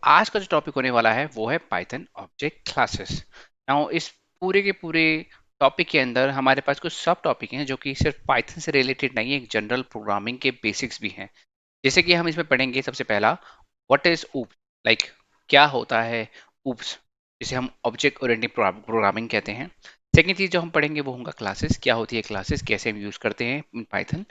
आज का जो टॉपिक होने वाला है वो है पाइथन ऑब्जेक्ट क्लासेस। नाउ इस पूरे के पूरे टॉपिक के अंदर हमारे पास कुछ सब टॉपिक हैं जो कि सिर्फ पाइथन से रिलेटेड नहीं है, एक जनरल प्रोग्रामिंग के बेसिक्स भी हैं। जैसे कि हम इसमें पढ़ेंगे सबसे पहला व्हाट इज ऊप्स, लाइक क्या होता है ऊप्स, जिसे हम ऑब्जेक्ट ओरिएंटेड प्रोग्रामिंग कहते हैं। सेकेंड चीज जो हम पढ़ेंगे वो होगा क्लासेस, क्या होती है क्लासेस, कैसे हम यूज करते हैं in Python.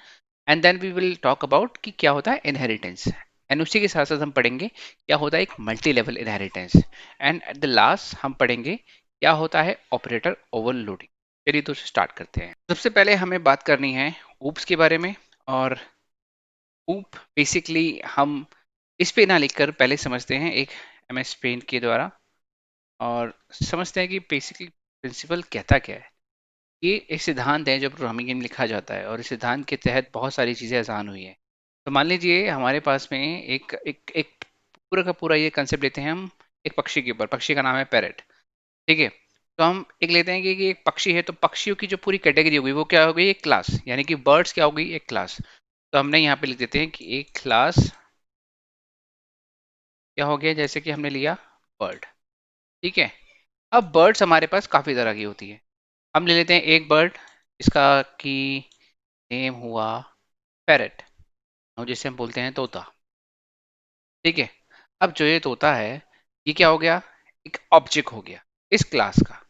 And then we will talk about कि क्या होता है इनहेरिटेंस। एंड उसी के साथ साथ हम पढ़ेंगे क्या होता है एक multi level inheritance. And at the last हम पढ़ेंगे क्या होता है ऑपरेटर ओवरलोडिंग। चलिए तो स्टार्ट करते हैं। सबसे पहले हमें बात करनी है ऊप्स के बारे में। और ऊप बेसिकली हम इस पे ना लिखकर पहले समझते हैं एक एमएस पेंट के द्वारा, और समझते हैं कि बेसिकली प्रिंसिपल कहता क्या है। ये एक सिद्धांत है जो प्रोग्रामिंग में लिखा जाता है, और इस सिद्धांत के तहत बहुत सारी चीज़ें आसान हुई हैं। तो मान लीजिए हमारे पास में एक एक एक पूरा का पूरा ये कंसेप्ट लेते हैं हम एक पक्षी के ऊपर। पक्षी का नाम है पैरट, ठीक है। तो हम एक लेते हैं कि एक पक्षी है, तो पक्षियों की जो पूरी कैटेगरी हो गई वो क्या हो गई, एक क्लास, यानी कि बर्ड्स क्या हो गई, एक क्लास। तो हमने यहाँ पे लिख देते हैं कि एक क्लास क्या हो गया, जैसे कि हमने लिया बर्ड, ठीक है। अब बर्ड्स हमारे पास काफ़ी तरह की होती है। हम ले लेते हैं एक बर्ड इसका की नेम हुआ पैरट, और जिसे हम बोलते हैं तोता, ठीक है। अब जो ये तोता है ये क्या हो गया, एक ऑब्जेक्ट हो गया इस क्लास का।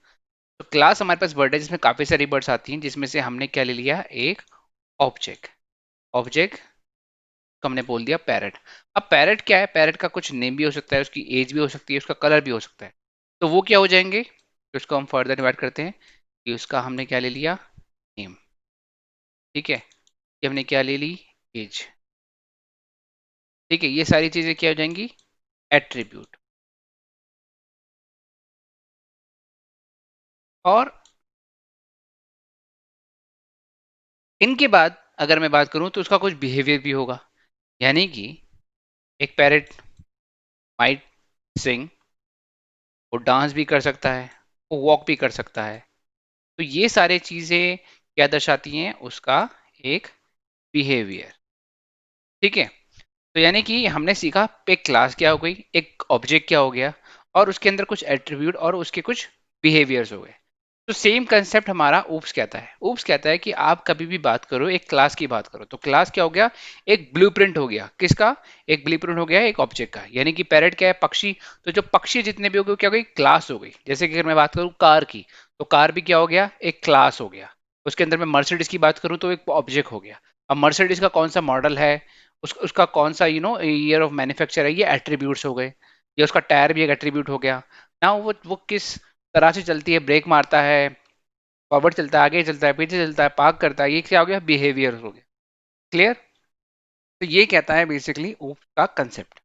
तो क्लास हमारे पास बर्ड है जिसमें काफी सारी बर्ड्स आती हैं, जिसमें से हमने क्या ले लिया, एक ऑब्जेक्ट। ऑब्जेक्ट को हमने बोल दिया पैरट। अब पैरट क्या है, पैरट का कुछ नेम भी हो सकता है, उसकी एज भी हो सकती है, उसका कलर भी हो सकता है। तो वो क्या हो जाएंगे, तो उसको हम फर्दर डिवाइड करते हैं कि उसका हमने क्या ले लिया, नेम, ठीक है। ये हमने क्या ले ली, एज, ठीक है। ये सारी चीजें क्या हो जाएंगी, एट्रीब्यूट। और इनके बाद अगर मैं बात करूं तो उसका कुछ बिहेवियर भी होगा, यानी कि एक पैरेट माइट सिंग, वो डांस भी कर सकता है, वो वॉक भी कर सकता है। तो ये सारे चीजें क्या दर्शाती हैं, उसका एक बिहेवियर, ठीक है। तो यानी कि हमने सीखा एक क्लास क्या हो गई, एक ऑब्जेक्ट क्या हो गया, और उसके अंदर कुछ एट्रीब्यूट और उसके कुछ बिहेवियर्स हो गए। तो सेम कंसेप्ट हमारा ऊप्स कहता है। ऊप्स कहता है कि आप कभी भी बात करो, एक क्लास की बात करो, तो क्लास क्या हो गया, एक ब्लूप्रिंट हो गया, किसका, एक ब्लूप्रिंट हो गया एक ऑब्जेक्ट का। यानी कि पैरेट क्या है, पक्षी। तो जो पक्षी जितने भी हो गए क्या हो गई, क्लास हो गई। जैसे कि अगर मैं बात करूं कार की, तो कार भी क्या हो गया, एक क्लास हो गया। उसके अंदर मैं मर्सिडीज की बात करूं तो एक ऑब्जेक्ट हो गया। अब मर्सिडीज का कौन सा मॉडल है, उसका कौन सा ईयर ऑफ मैन्युफैक्चर है, ये एट्रीब्यूट्स हो गए। या उसका टायर भी एक एट्रीब्यूट हो गया ना। वो किस तरह से चलती है, ब्रेक मारता है, फॉरवर्ड चलता है, आगे चलता है, पीछे चलता है, पार्क करता है, ये क्या हो गया, बिहेवियर हो गया। क्लियर। तो ये कहता है बेसिकली ऊप का कंसेप्ट।